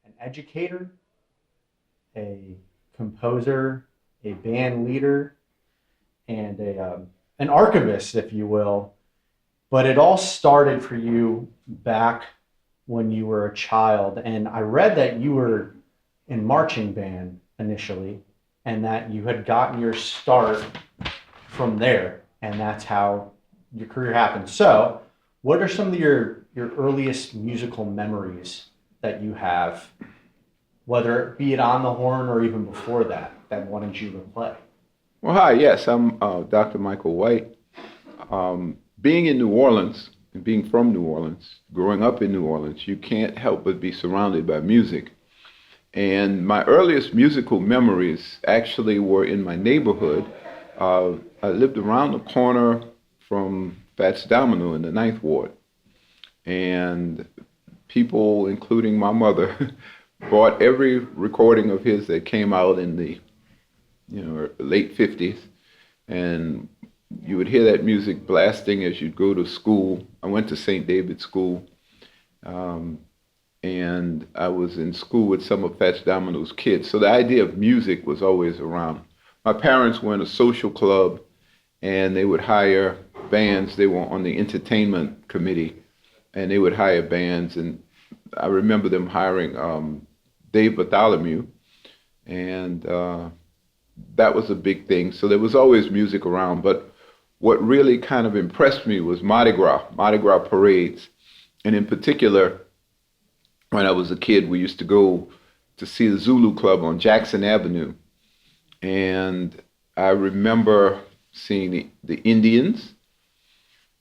an educator, a composer, a band leader, and an archivist, if you will. But it all started for you back when you were a child. And I read that you were in marching band initially, and that you had gotten your start from there, and that's how your career happened. So, what are some of your earliest musical memories that you have, whether it be it on the horn or even before that, that wanted you to play? Well, hi, yes, I'm Dr. Michael White. Being in New Orleans and being from New Orleans, growing up in New Orleans, you can't help but be surrounded by music. And my earliest musical memories actually were in my neighborhood. I lived around the corner from Fats Domino in the Ninth Ward. And people, including my mother, bought every recording of his that came out in the late 50s, and you would hear that music blasting as you'd go to school. I went to St. David's School, um, and I was in school with some of Fats Domino's kids, so the idea of music was always around. My parents were in a social club, and they would hire bands. They were on the entertainment committee, and they would hire bands, and I remember them hiring Dave Bartholomew, and that was a big thing. So there was always music around. But what really kind of impressed me was Mardi Gras parades. And in particular, when I was a kid, we used to go to see the Zulu Club on Jackson Avenue. And I remember seeing the Indians,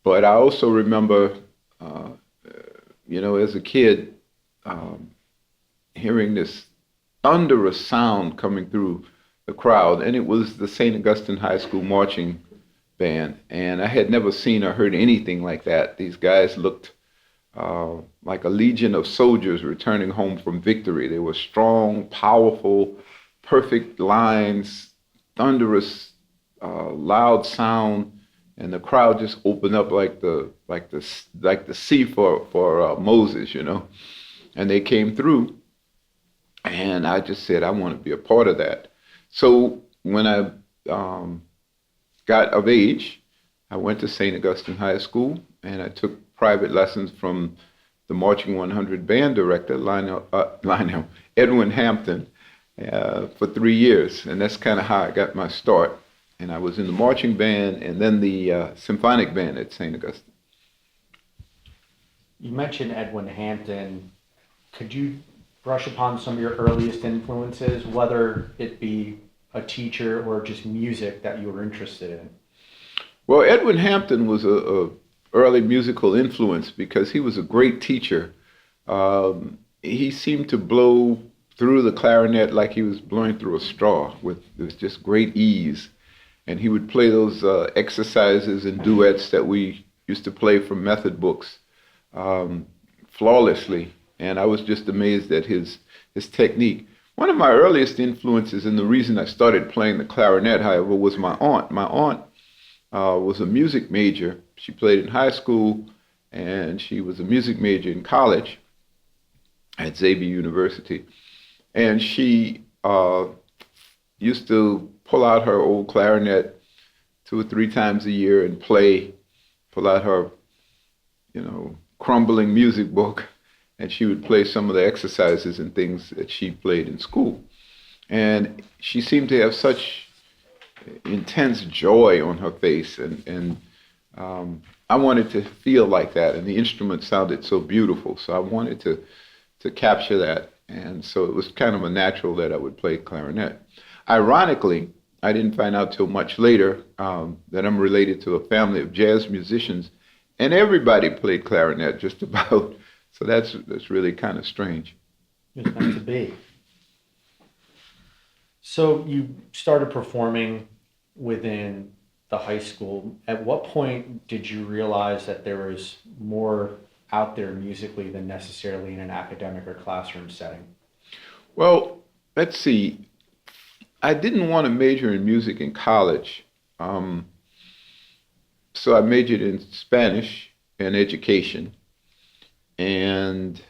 but I also remember, as a kid, um, hearing this thunderous sound coming through the crowd, and it was the St. Augustine High School marching band. And I had never seen or heard anything like that. These guys looked like a legion of soldiers returning home from victory. They were strong, powerful, perfect lines, thunderous, loud sound, and the crowd just opened up like the sea for Moses, And they came through, and I just said, I want to be a part of that. So when I got of age, I went to St. Augustine High School, and I took private lessons from the Marching 100 band director, Lionel Edwin Hampton, for 3 years. And that's kind of how I got my start. And I was in the marching band and then the symphonic band at St. Augustine. You mentioned Edwin Hampton. Could you brush upon some of your earliest influences, whether it be a teacher or just music that you were interested in? Well, Edwin Hampton was a early musical influence because he was a great teacher. He seemed to blow through the clarinet like he was blowing through a straw with just great ease. And he would play those exercises and duets that we used to play from method books flawlessly. And I was just amazed at his technique. One of my earliest influences, and the reason I started playing the clarinet, however, was my aunt. My aunt was a music major. She played in high school, and she was a music major in college at Xavier University. And she used to pull out her old clarinet 2 or 3 times a year and pull out her, crumbling music book, and she would play some of the exercises and things that she played in school. And she seemed to have such intense joy on her face, and I wanted to feel like that, and the instrument sounded so beautiful, so I wanted to capture that, and so it was kind of a natural that I would play clarinet. Ironically, I didn't find out till much later that I'm related to a family of jazz musicians, and everybody played clarinet just about. So that's really kind of strange. It was meant to be. So you started performing within the high school. At what point did you realize that there was more out there musically than necessarily in an academic or classroom setting? Well, let's see. I didn't want to major in music in college, so I majored in Spanish and education. And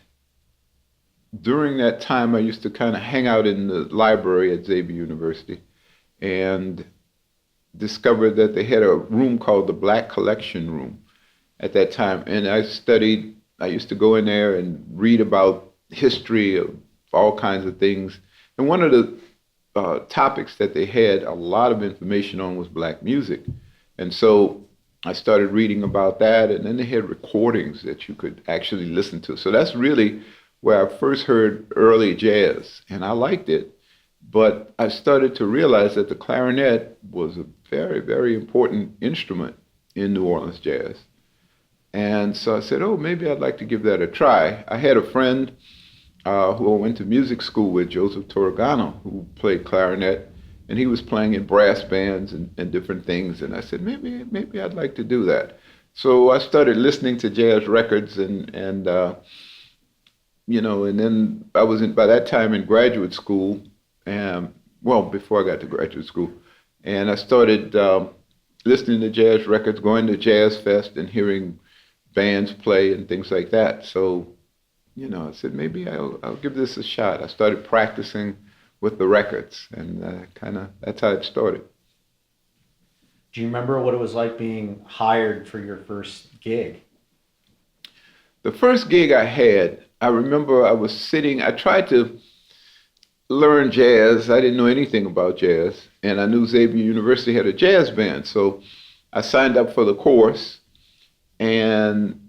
during that time, I used to kind of hang out in the library at Xavier University and discovered that they had a room called the Black Collection Room at that time. And I used to go in there and read about history of all kinds of things. And one of the topics that they had a lot of information on was black music. And so I started reading about that, and then they had recordings that you could actually listen to. So that's really where I first heard early jazz, and I liked it. But I started to realize that the clarinet was a very, very important instrument in New Orleans jazz. And so I said, oh, maybe I'd like to give that a try. I had a friend who I went to music school with, Joseph Torregano, who played clarinet, and he was playing in brass bands and different things. And I said, maybe I'd like to do that. So I started listening to jazz records, and you know, and then I was by that time in graduate school, and well, before I got to graduate school, and I started listening to jazz records, going to Jazz Fest, and hearing bands play and things like that. So, you know, I said, maybe I'll give this a shot. I started practicing with the records, and that's how it started. Do you remember what it was like being hired for your first gig? The first gig I had, I remember I tried to learn jazz. I didn't know anything about jazz, and I knew Xavier University had a jazz band. So I signed up for the course, and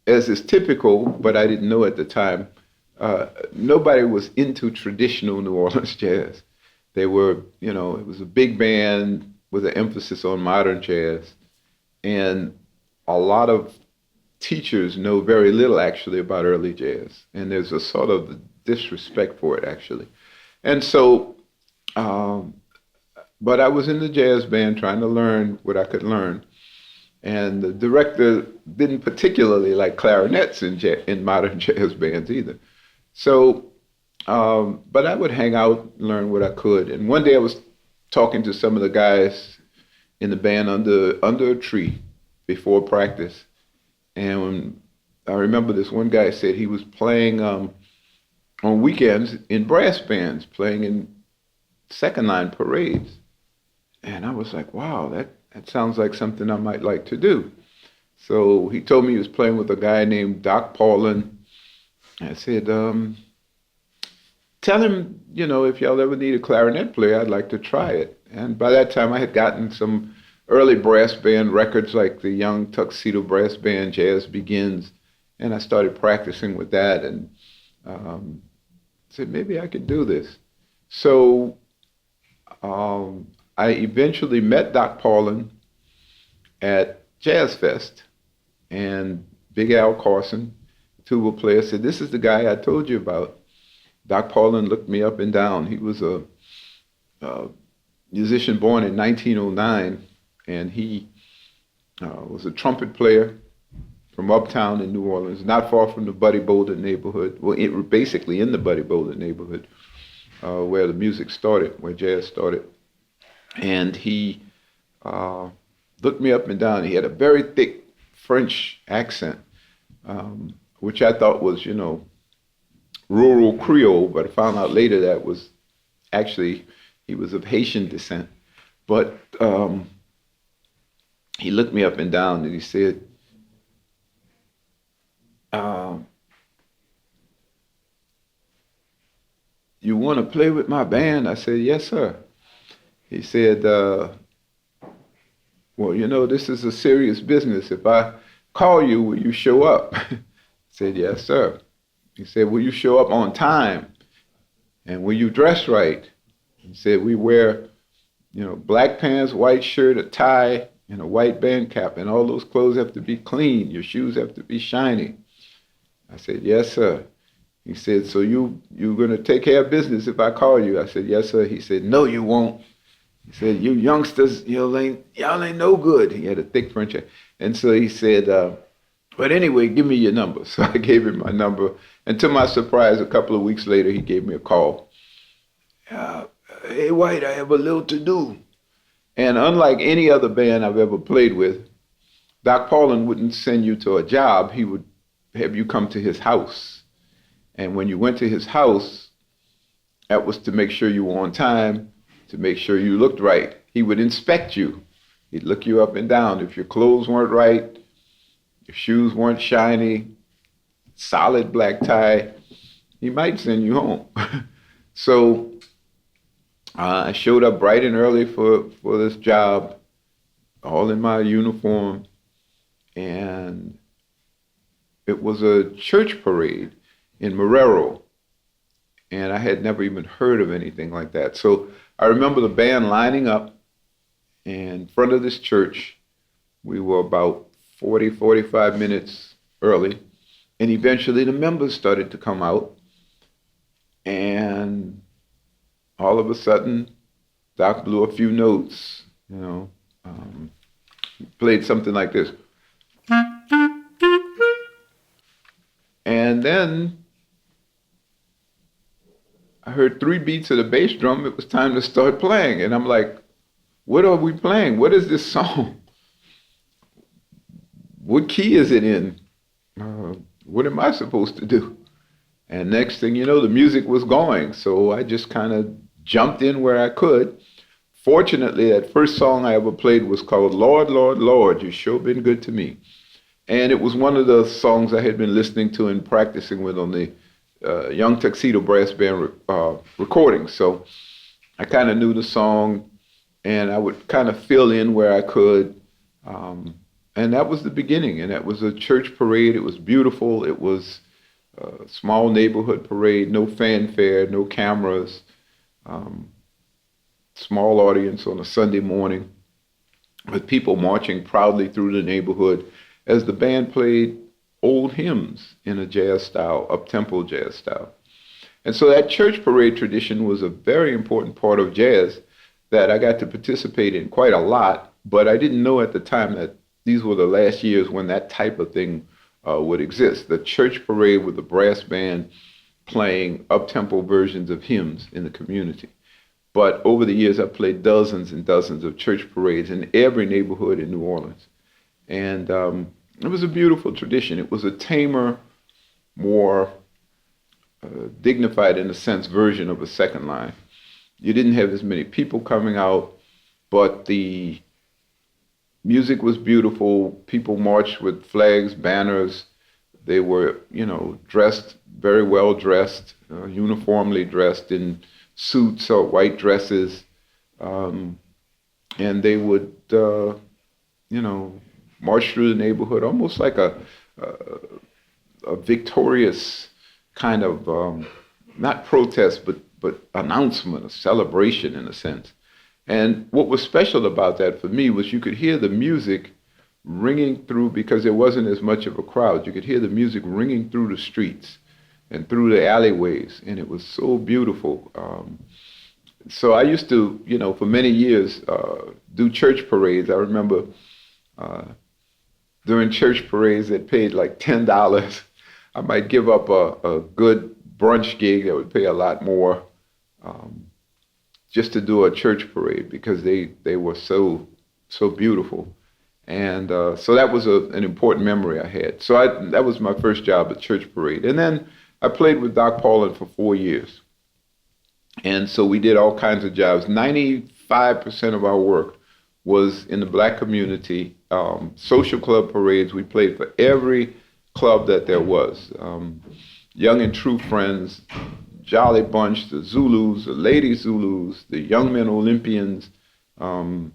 as is typical, but I didn't know at the time, nobody was into traditional New Orleans jazz. They were, you know, it was a big band with an emphasis on modern jazz. And a lot of teachers know very little actually about early jazz. And there's a sort of disrespect for it actually. And so, but I was in the jazz band trying to learn what I could learn. And the director didn't particularly like clarinets in modern jazz bands either. So, but I would hang out, learn what I could. And one day I was talking to some of the guys in the band under a tree before practice. And when I remember this one guy said he was playing on weekends in brass bands, playing in second line parades. And I was like, wow, that sounds like something I might like to do. So he told me he was playing with a guy named Doc Paulin. I said, tell him, you know, if y'all ever need a clarinet player, I'd like to try it. And by that time I had gotten some early brass band records like the Young Tuxedo Brass Band, Jazz Begins. And I started practicing with that and said, maybe I could do this. So I eventually met Doc Paulin at Jazz Fest, and Big Al Carson, tuba player, said, this is the guy I told you about. Doc Paulin looked me up and down. He was a musician born in 1909, and he was a trumpet player from uptown in New Orleans, not far from the Buddy Bolden neighborhood, well, basically in the Buddy Bolden neighborhood, where the music started, where jazz started. And he looked me up and down. He had a very thick French accent, which I thought was, you know, rural Creole, but I found out later that was actually, he was of Haitian descent. But he looked me up and down and he said, you want to play with my band? I said, yes, sir. He said, well, you know, this is a serious business. If I call you, will you show up? I said, yes, sir. He said, will you show up on time? And will you dress right? He said, we wear, you know, black pants, white shirt, a tie, and a white band cap, and all those clothes have to be clean. Your shoes have to be shiny. I said, yes, sir. He said, so you're going to take care of business if I call you? I said, yes, sir. He said, no, you won't. He said, you youngsters, y'all ain't no good. He had a thick French accent. And so he said, but anyway, give me your number. So I gave him my number. And to my surprise, a couple of weeks later, he gave me a call. Hey, White, I have a little to do. And unlike any other band I've ever played with, Doc Paulin wouldn't send you to a job. He would have you come to his house. And when you went to his house, that was to make sure you were on time, to make sure you looked right. He would inspect you. He'd look you up and down. If your clothes weren't right, your shoes weren't shiny, solid black tie, he might send you home. So I showed up bright and early for this job, all in my uniform, and it was a church parade in Marrero, and I had never even heard of anything like that. So I remember the band lining up in front of this church. We were about 40, 45 minutes early, and eventually the members started to come out, and all of a sudden, Doc blew a few notes, played something like this. And then I heard 3 beats of the bass drum. It was time to start playing. And I'm like, what are we playing? What is this song? What key is it in? What am I supposed to do? And next thing you know, the music was going. So I just kind of jumped in where I could. Fortunately, that first song I ever played was called Lord, Lord, Lord, You Sure Been Good to Me. And it was one of the songs I had been listening to and practicing with on the Young Tuxedo Brass Band recordings. So I kind of knew the song, and I would kind of fill in where I could. And that was the beginning. And that was a church parade. It was beautiful. It was a small neighborhood parade, no fanfare, no cameras. Small audience on a Sunday morning with people marching proudly through the neighborhood as the band played old hymns in a jazz style, up-tempo jazz style. And so that church parade tradition was a very important part of jazz that I got to participate in quite a lot, but I didn't know at the time that these were the last years when that type of thing would exist. The church parade with the brass band playing up-tempo versions of hymns in the community. But over the years, I played dozens and dozens of church parades in every neighborhood in New Orleans. And it was a beautiful tradition. It was a tamer, more dignified in a sense version of a second line. You didn't have as many people coming out, but the music was beautiful. People marched with flags, banners. They were, dressed, very well dressed, uniformly dressed in suits or white dresses, and they would, march through the neighborhood almost like a victorious kind of not protest, but announcement, a celebration in a sense. And what was special about that for me was you could hear the music ringing through, because there wasn't as much of a crowd. You could hear the music ringing through the streets and through the alleyways, and it was so beautiful. So I used to, for many years, do church parades. I remember during church parades that paid like $10. I might give up a good brunch gig that would pay a lot more just to do a church parade, because they were so beautiful. And so that was an important memory I had. So that was my first job at church parade. And then I played with Doc Paulin for 4 years. And so we did all kinds of jobs. 95% of our work was in the black community. Social club parades, we played for every club that there was. Young and True Friends, Jolly Bunch, the Zulus, the Lady Zulus, the Young Men Olympians, the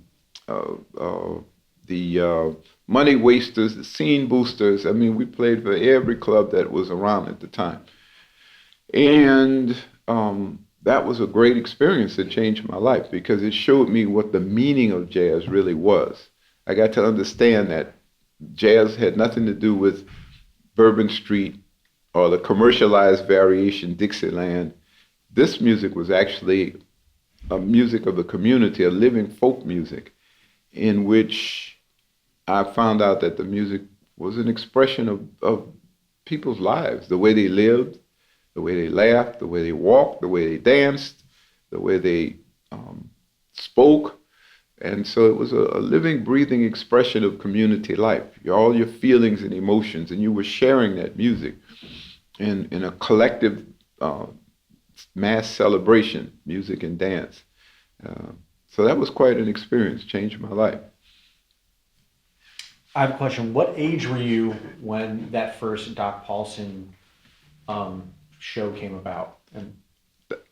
Money Wasters, the Scene Boosters. I mean, we played for every club that was around at the time. And that was a great experience that changed my life, because it showed me what the meaning of jazz really was. I got to understand that jazz had nothing to do with Bourbon Street or the commercialized variation Dixieland. This music was actually a music of the community, a living folk music, in which I found out that the music was an expression of people's lives, the way they lived, the way they laughed, the way they walked, the way they danced, the way they spoke. And so it was a living, breathing expression of community life, all your feelings and emotions, and you were sharing that music. in a collective mass celebration, music and dance. Uh, so that was quite an experience, changed my life. I have a question. What age were you when that first Doc Paulson show came about? And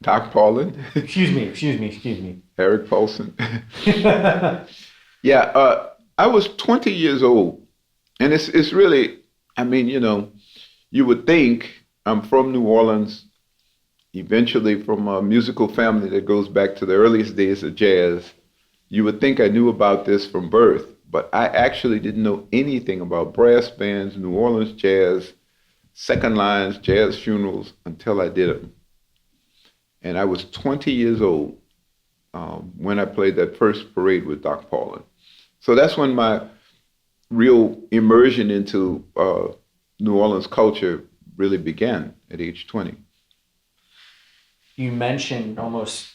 Doc Paulin, excuse me. Eric Paulson. Yeah, I was 20 years old, and it's really, I mean, you would think I'm from New Orleans, eventually from a musical family that goes back to the earliest days of jazz. You would think I knew about this from birth, but I actually didn't know anything about brass bands, New Orleans jazz, second lines, jazz funerals until I did them. And I was 20 years old when I played that first parade with Doc Paulin. So that's when my real immersion into New Orleans culture really began at age 20. You mentioned almost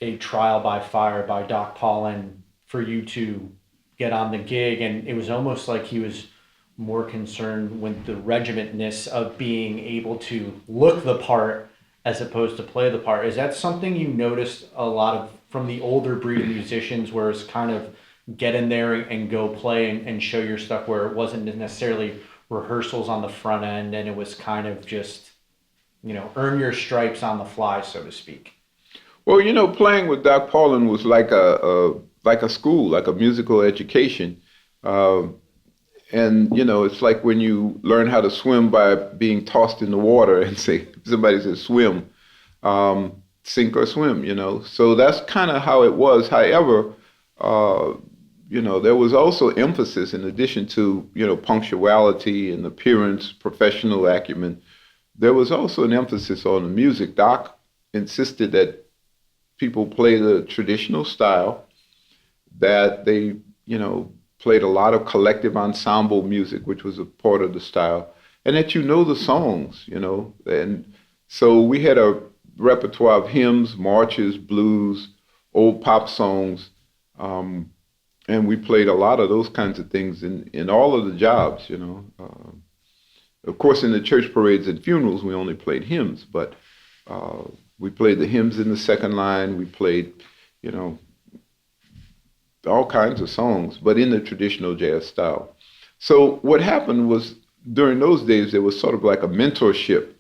a trial by fire by Doc Paulin for you to get on the gig, and it was almost like he was more concerned with the regimentness of being able to look the part as opposed to play the part. Is that something you noticed a lot of from the older breed of musicians, where it's kind of get in there and go play and show your stuff, where it wasn't necessarily rehearsals on the front end and it was kind of just, earn your stripes on the fly, so to speak? Well, playing with Doc Paulin was like a school, like a musical education. Uh, and it's like when you learn how to swim by being tossed in the water and say, somebody says swim, sink or swim, So that's kind of how it was. However, uh, there was also emphasis in addition to, punctuality and appearance, professional acumen. There was also an emphasis on the music. Doc insisted that people play the traditional style, that they, played a lot of collective ensemble music, which was a part of the style, and that the songs, And so we had a repertoire of hymns, marches, blues, old pop songs, and we played a lot of those kinds of things in all of the jobs, Of course, in the church parades and funerals, we only played hymns, but we played the hymns in the second line. We played, all kinds of songs, but in the traditional jazz style. So what happened was during those days, there was sort of like a mentorship.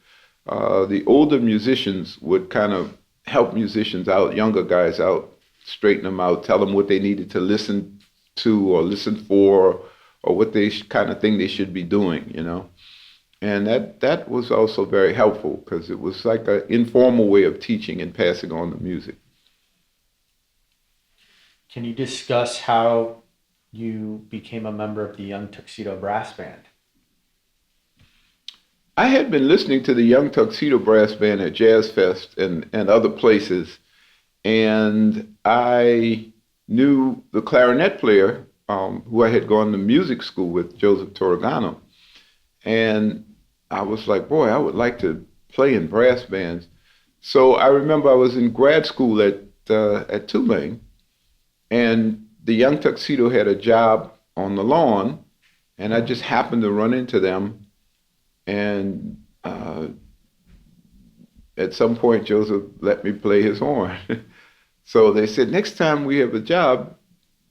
The older musicians would kind of help musicians out, younger guys out, straighten them out, tell them what they needed to listen to or listen for, or what they kind of thing they should be doing, And that was also very helpful because it was like an informal way of teaching and passing on the music. Can you discuss how you became a member of the Young Tuxedo Brass Band? I had been listening to the Young Tuxedo Brass Band at Jazz Fest and other places, and I knew the clarinet player who I had gone to music school with, Joseph Torregano. And I was like, boy, I would like to play in brass bands. So I remember I was in grad school at Tulane, and the Young Tuxedo had a job on the lawn, and I just happened to run into them. And at some point, Joseph let me play his horn. So they said, next time we have a job,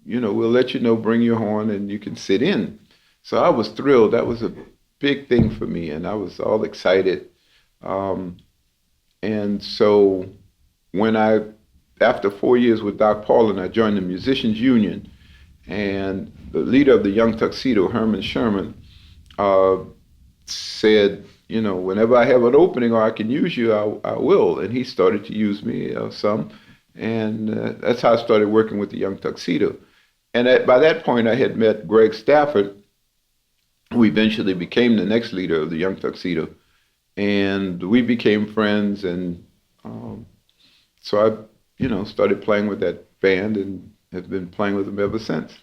we'll let you know, bring your horn, and you can sit in. So I was thrilled. That was a big thing for me, and I was all excited. And so after 4 years with Doc Paulin, I joined the Musicians Union, and the leader of the Young Tuxedo, Herman Sherman, said, whenever I have an opening or I can use you, I will. And he started to use me some, and that's how I started working with the Young Tuxedo. And by that point, I had met Greg Stafford, who eventually became the next leader of the Young Tuxedo, and we became friends. And so I, started playing with that band and have been playing with them ever since.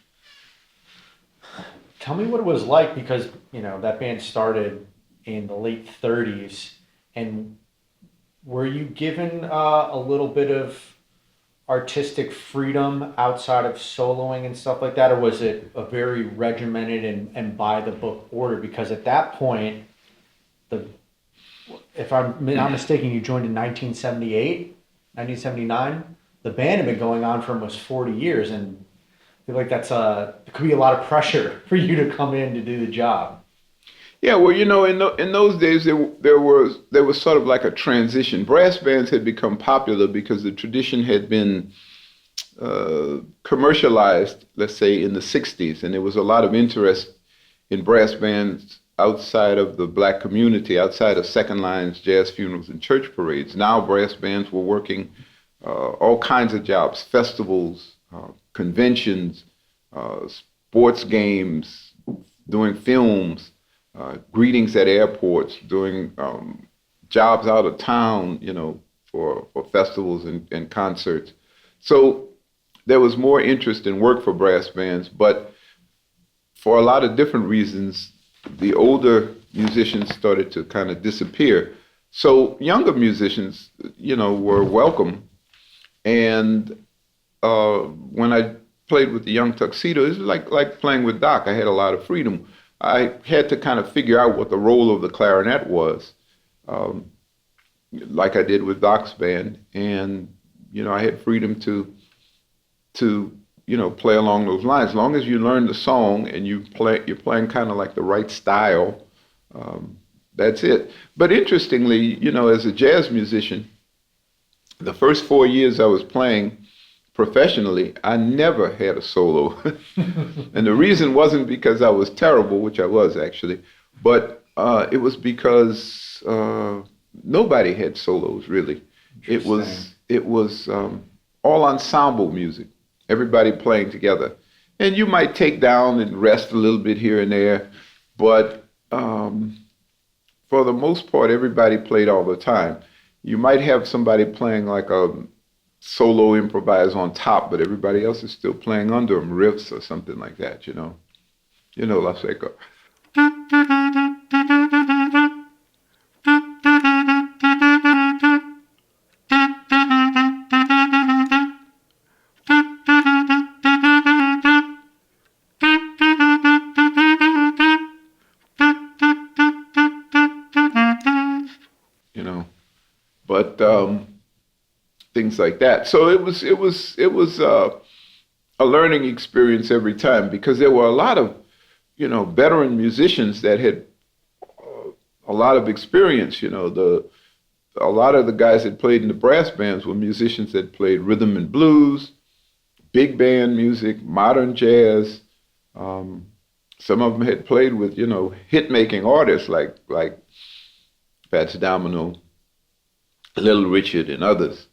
Tell me what it was like, because that band started in the late 30s, and were you given a little bit of artistic freedom outside of soloing and stuff like that, or was it a very regimented and by the book order? Because at that point, the if I'm not mistaken, you joined in 1978, 1979. The band had been going on for almost 40 years, and I feel like it could be a lot of pressure for you to come in to do the job. Yeah, well, in those days there was sort of like a transition. Brass bands had become popular because the tradition had been commercialized, let's say, in the 60s, and there was a lot of interest in brass bands outside of the black community, outside of second lines, jazz funerals, and church parades. Now brass bands were working all kinds of jobs, festivals, conventions, sports games, doing films, greetings at airports, doing jobs out of town, for festivals and concerts. So there was more interest in work for brass bands, but for a lot of different reasons, the older musicians started to kind of disappear. So younger musicians, were welcome. And when I played with the Young Tuxedo, it was like playing with Doc. I had a lot of freedom. I had to kind of figure out what the role of the clarinet was, like I did with Doc's band. And, I had freedom to play along those lines. As long as you learn the song and you're playing kind of like the right style, that's it. But interestingly, as a jazz musician, the first 4 years I was playing professionally, I never had a solo. And the reason wasn't because I was terrible, which I was actually, but it was because nobody had solos really. It was all ensemble music, everybody playing together. And you might take down and rest a little bit here and there, but for the most part, everybody played all the time. You might have somebody playing like a solo improvise on top, but everybody else is still playing under them, riffs or something like that, La Seca. But things like that. So it was a learning experience every time, because there were a lot of veteran musicians that had a lot of experience. A lot of the guys that played in the brass bands were musicians that played rhythm and blues, big band music, modern jazz. Some of them had played with hit-making artists like Fats Domino, Little Richard, and others,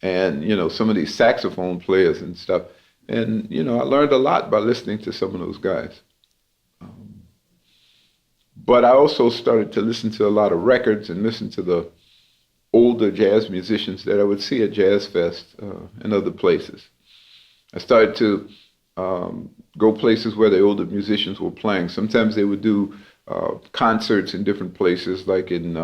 and some of these saxophone players and stuff. And I learned a lot by listening to some of those guys. But I also started to listen to a lot of records and listen to the older jazz musicians that I would see at Jazz Fest and other places. I started to go places where the older musicians were playing. Sometimes they would do concerts in different places, like in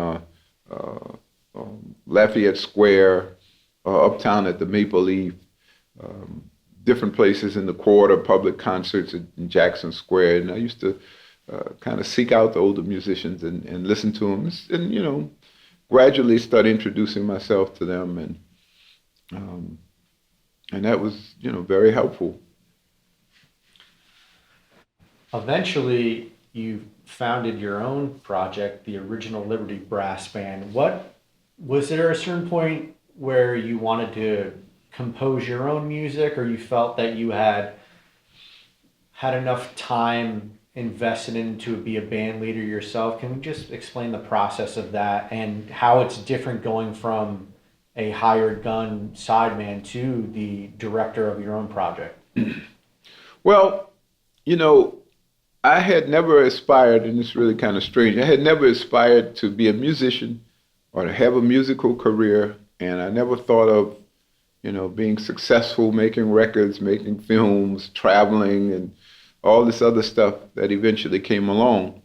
Lafayette Square, uptown at the Maple Leaf, different places in the Quarter, public concerts in Jackson Square. And I used to kind of seek out the older musicians and listen to them, and gradually start introducing myself to them, and that was very helpful. Eventually, you founded your own project, the Original Liberty Brass Band. Was there a certain point where you wanted to compose your own music, or you felt that you had enough time invested into be a band leader yourself? Can we just explain the process of that and how it's different going from a hired gun sideman to the director of your own project? Well, I had never aspired, and it's really kind of strange, I had never aspired to be a musician or to have a musical career, and I never thought of, being successful, making records, making films, traveling, and all this other stuff that eventually came along.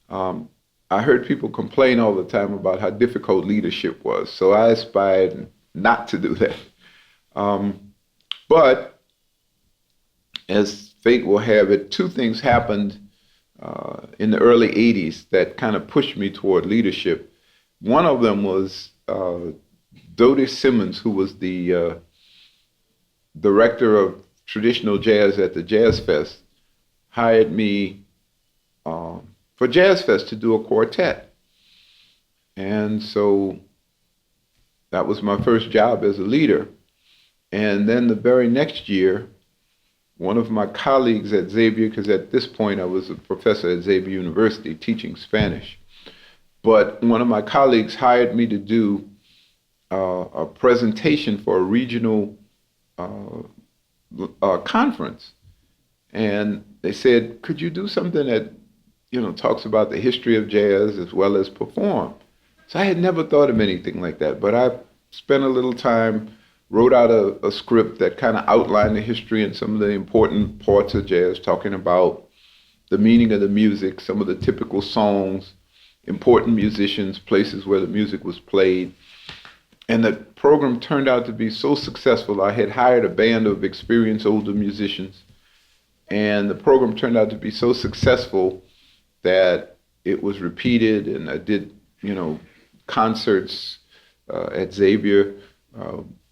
I heard people complain all the time about how difficult leadership was, so I aspired not to do that. But as fate will have it, two things happened in the early 80s that kind of pushed me toward leadership. one of them was Dodie Simmons, who was the director of traditional jazz at the Jazz Fest, hired me for Jazz Fest to do a quartet. And so that was my first job as a leader. And then the very next year, one of my colleagues at Xavier, because at this point I was a professor at Xavier University teaching Spanish, but one of my colleagues hired me to do a presentation for a regional conference. And they said, could you do something that, talks about the history of jazz as well as perform? So I had never thought of anything like that, but I spent a little time, wrote out a script that kind of outlined the history and some of the important parts of jazz, talking about the meaning of the music, some of the typical songs, important musicians, places where the music was played. And the program turned out to be so successful. I had hired a band of experienced older musicians, and the program turned out to be so successful that it was repeated, and I did, concerts at Xavier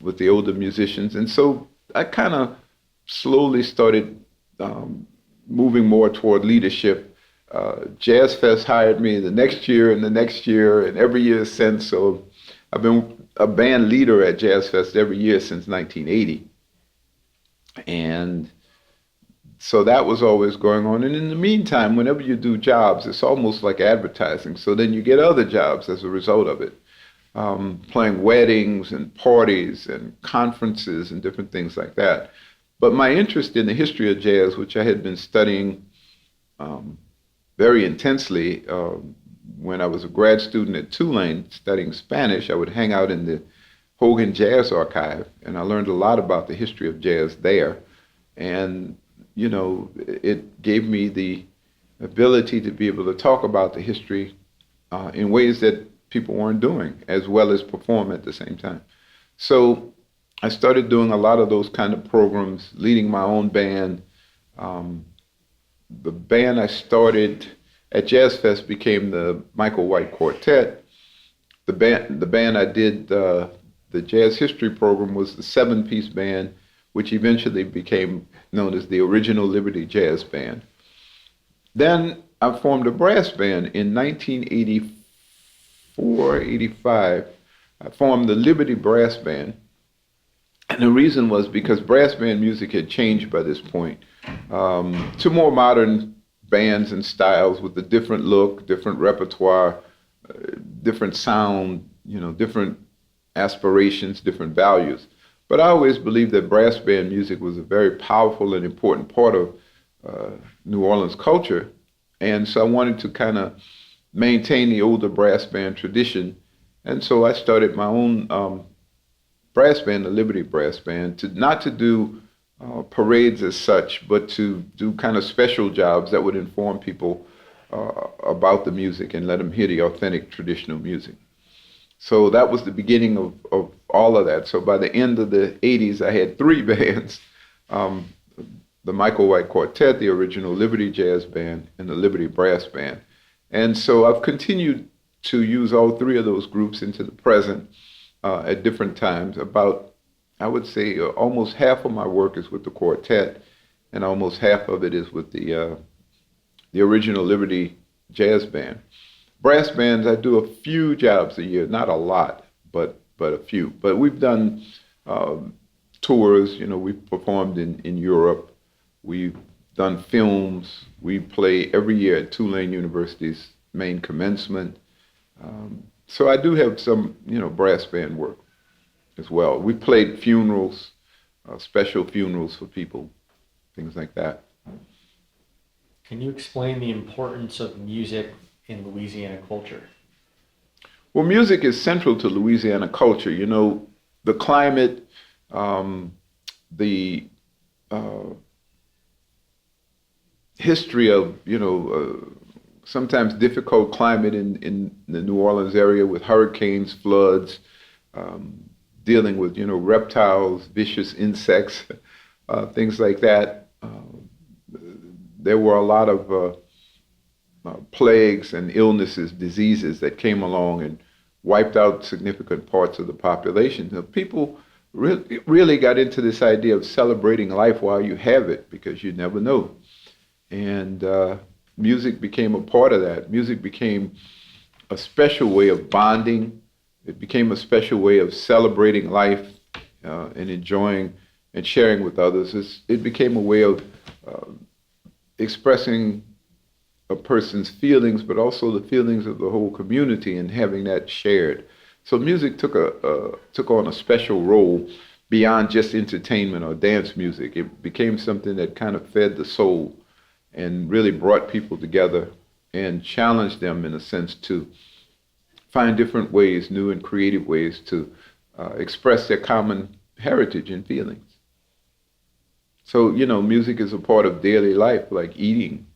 with the older musicians. And so I kind of slowly started moving more toward leadership. Jazz Fest hired me the next year and the next year and every year since. So I've been a band leader at Jazz Fest every year since 1980. And so that was always going on. And in the meantime, whenever you do jobs, it's almost like advertising. So then you get other jobs as a result of it, playing weddings and parties and conferences and different things like that. But my interest in the history of jazz, which I had been studying very intensely when I was a grad student at Tulane studying Spanish, I would hang out in the Hogan Jazz Archive, and I learned a lot about the history of jazz there. And it gave me the ability to be able to talk about the history in ways that people weren't doing, as well as perform at the same time. So I started doing a lot of those kind of programs, leading my own band. The band I started at Jazz Fest became the Michael White Quartet. The band I did the jazz history program was the 7-piece band, which eventually became known as the Original Liberty Jazz Band. Then I formed a brass band in 1984, 85. I formed the Liberty Brass Band. And the reason was because brass band music had changed by this point to more modern bands and styles with a different look, different repertoire, different sound, different aspirations, different values. But I always believed that brass band music was a very powerful and important part of New Orleans culture. And so I wanted to kind of maintain the older brass band tradition. And so I started my own brass band, the Liberty Brass Band, not to do parades as such, but to do kind of special jobs that would inform people about the music and let them hear the authentic traditional music. So that was the beginning of all of that. So by the end of the 80s, I had 3 bands, the Michael White Quartet, the Original Liberty Jazz Band, and the Liberty Brass Band. And so I've continued to use all 3 of those groups into the present at different times. About, I would say, almost half of my work is with the quartet, and almost half of it is with the Original Liberty Jazz Band. Brass bands, I do a few jobs a year, not a lot, but a few. But we've done tours, we've performed in Europe, we've done films, we play every year at Tulane University's main commencement. So I do have some, brass band work as well. We played funerals, special funerals for people, things like that. Can you explain the importance of music in Louisiana culture? Well, music is central to Louisiana culture. The climate, the history of, sometimes difficult climate in the New Orleans area with hurricanes, floods, dealing with, reptiles, vicious insects, things like that. There were a lot of plagues and illnesses, diseases that came along, and wiped out significant parts of the population. Now, people really got into this idea of celebrating life while you have it, because you never know. And music became a part of that. Music became a special way of bonding. It became a special way of celebrating life and enjoying and sharing with others. It became a way of expressing a person's feelings, but also the feelings of the whole community, and having that shared. So music took on a special role beyond just entertainment or dance music. It became something that kind of fed the soul and really brought people together and challenged them, in a sense, to find different ways, new and creative ways, to express their common heritage and feelings. So, music is a part of daily life, like eating,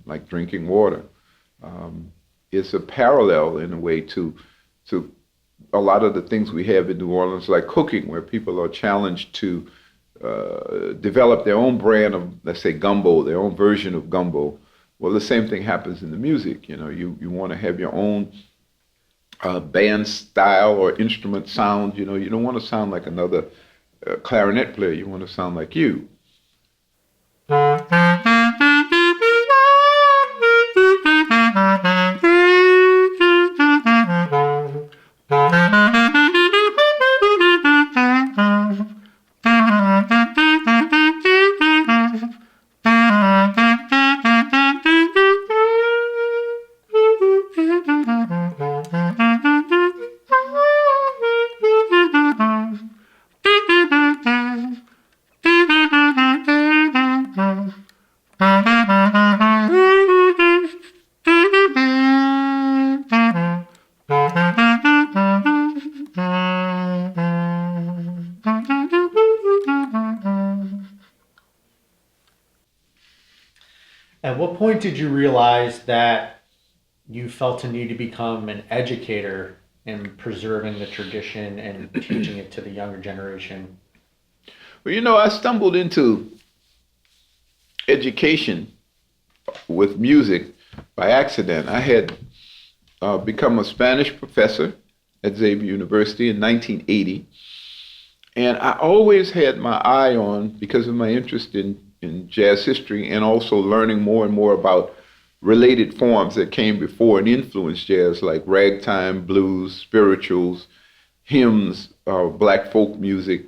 like drinking water. It's a parallel, in a way, to a lot of the things we have in New Orleans, like cooking, where people are challenged to develop their own brand of, let's say, gumbo, their own version of gumbo. Well, the same thing happens in the music. You want to have your own band style or instrument sound. You don't want to sound like another clarinet player. You want to sound like you. At what point did you realize that you felt a need to become an educator in preserving the tradition and teaching it to the younger generation? Well, I stumbled into education with music by accident. I had become a Spanish professor at Xavier University in 1980, and I always had my eye on, because of my interest in jazz history, and also learning more and more about related forms that came before and influenced jazz, like ragtime, blues, spirituals, hymns, black folk music,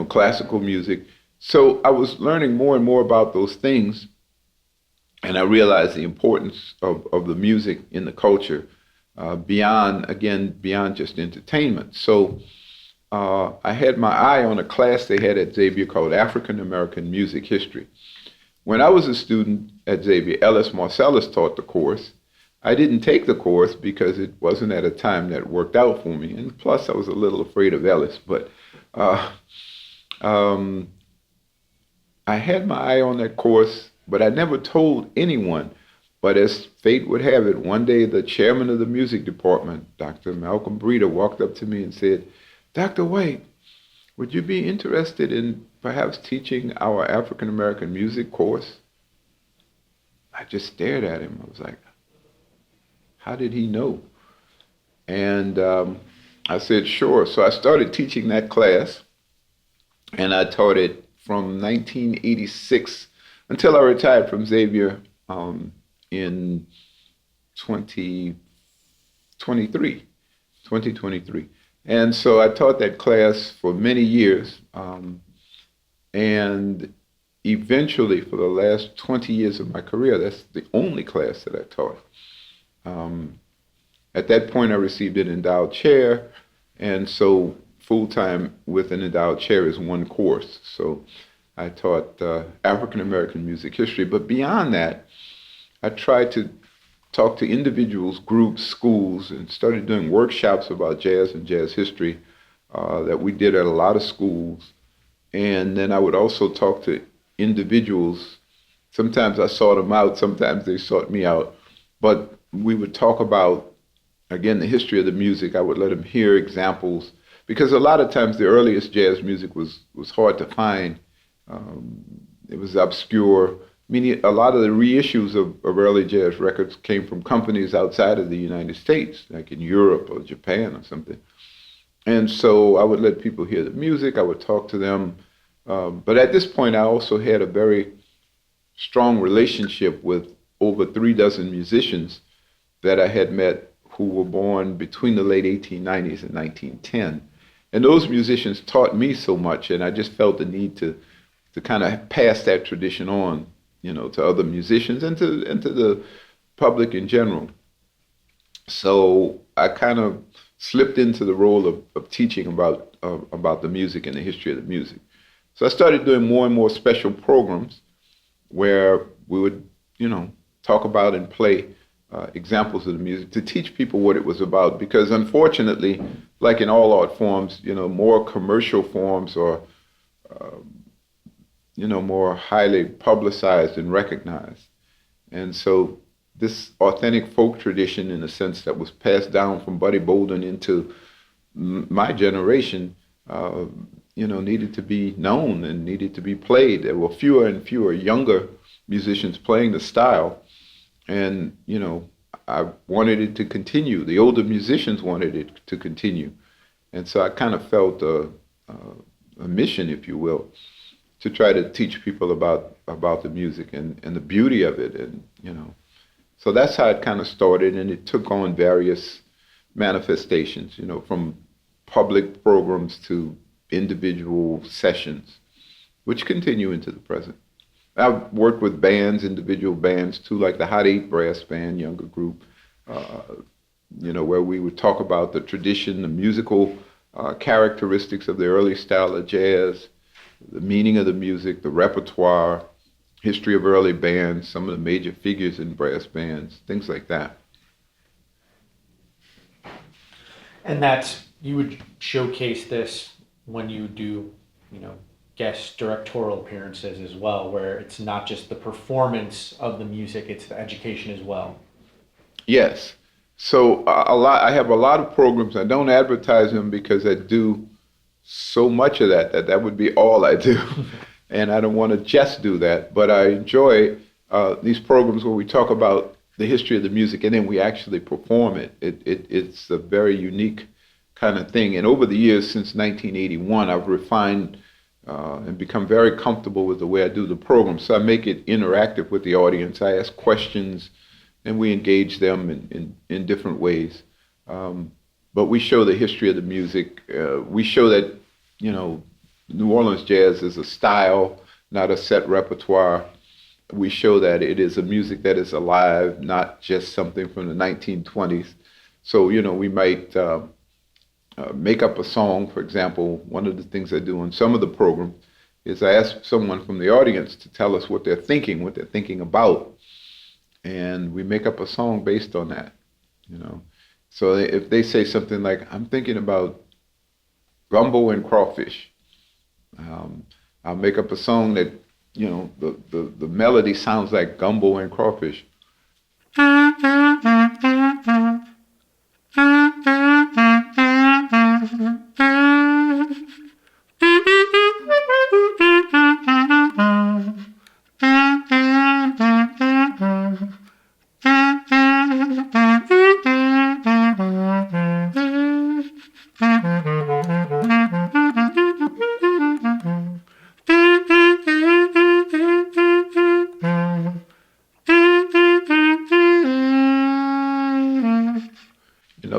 classical music. So I was learning more and more about those things, and I realized the importance of the music in the culture, beyond just entertainment. So I had my eye on a class they had at Xavier called African American Music History. When I was a student at Xavier, Ellis Marcellus taught the course. I didn't take the course because it wasn't at a time that worked out for me, and plus I was a little afraid of Ellis. But I had my eye on that course, but I never told anyone. But as fate would have it, one day the chairman of the music department, Dr. Malcolm Breeder, walked up to me and said, "Dr. White, would you be interested in perhaps teaching our African American music course?" I just stared at him. I was like, how did he know? And I said, sure. So I started teaching that class, and I taught it from 1986 until I retired from Xavier in 2023. And so I taught that class for many years, and eventually, for the last 20 years of my career, that's the only class that I taught. At that point, I received an endowed chair, and so full-time with an endowed chair is one course. So I taught African American music history, but beyond that, I tried to talk to individuals, groups, schools, and started doing workshops about jazz and jazz history that we did at a lot of schools. And then I would also talk to individuals. Sometimes I sought them out, sometimes they sought me out. But we would talk about, again, the history of the music. I would let them hear examples, because a lot of times the earliest jazz music was hard to find. It was obscure. Meaning a lot of the reissues of early jazz records came from companies outside of the United States, like in Europe or Japan or something. And so I would let people hear the music, I would talk to them. But at this point, I also had a very strong relationship with over 3 dozen musicians that I had met who were born between the late 1890s and 1910. And those musicians taught me so much, and I just felt the need to kind of pass that tradition on, to other musicians and to the public in general. So I kind of slipped into the role of teaching about the music and the history of the music. So I started doing more and more special programs where we would, talk about and play examples of the music to teach people what it was about. Because unfortunately, like in all art forms, more commercial forms or more highly publicized and recognized. And so this authentic folk tradition, in a sense, that was passed down from Buddy Bolden into my generation, needed to be known and needed to be played. There were fewer and fewer younger musicians playing the style. And, I wanted it to continue. The older musicians wanted it to continue. And so I kind of felt a mission, if you will, to try to teach people about the music and the beauty of it. And, so that's how it kind of started. And it took on various manifestations, from public programs to individual sessions, which continue into the present. I've worked with bands, individual bands too, like the Hot Eight Brass Band, younger group, where we would talk about the tradition, the musical characteristics of the early style of jazz, the meaning of the music, the repertoire, history of early bands, some of the major figures in brass bands, things like that. And you would showcase this when you do, guest directorial appearances as well, where it's not just the performance of the music, it's the education as well. Yes. So I have a lot of programs. I don't advertise them because I do so much of that would be all I do. And I don't want to just do that, but I enjoy these programs where we talk about the history of the music and then we actually perform it. It's a very unique kind of thing. And over the years, since 1981, I've refined and become very comfortable with the way I do the program. So I make it interactive with the audience. I ask questions and we engage them in different ways. But we show the history of the music. We show that, New Orleans jazz is a style, not a set repertoire. We show that it is a music that is alive, not just something from the 1920s. So, we might make up a song, for example. One of the things I do on some of the programs is I ask someone from the audience to tell us what they're thinking about. And we make up a song based on that, So if they say something like, I'm thinking about gumbo and crawfish, I'll make up a song that, the melody sounds like gumbo and crawfish.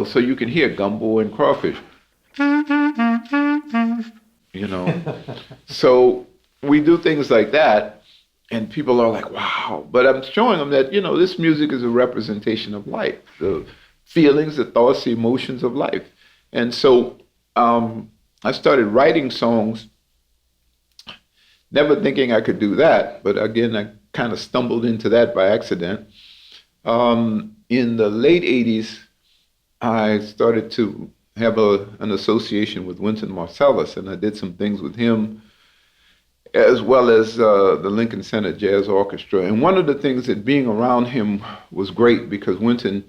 So you can hear gumbo and crawfish. So we do things like that, and people are like, wow. But I'm showing them that, this music is a representation of life, the feelings, the thoughts, the emotions of life. And so I started writing songs, never thinking I could do that. But again, I kind of stumbled into that by accident. In the late 80s, I started to have an association with Wynton Marsalis, and I did some things with him, as well as the Lincoln Center Jazz Orchestra. And one of the things that being around him was great because Wynton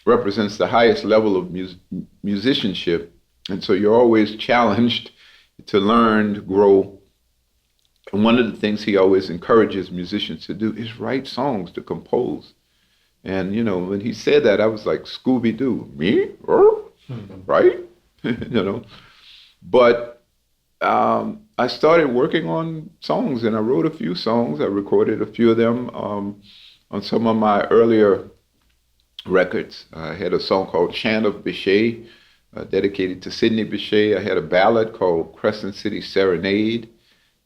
represents the highest level of musicianship, and so you're always challenged to learn, to grow. And one of the things he always encourages musicians to do is write songs, to compose. And, when he said that, I was like, Scooby-Doo, me? Right? But I started working on songs, and I wrote a few songs. I recorded a few of them on some of my earlier records. I had a song called Chant of Bechet, dedicated to Sidney Bechet. I had a ballad called Crescent City Serenade.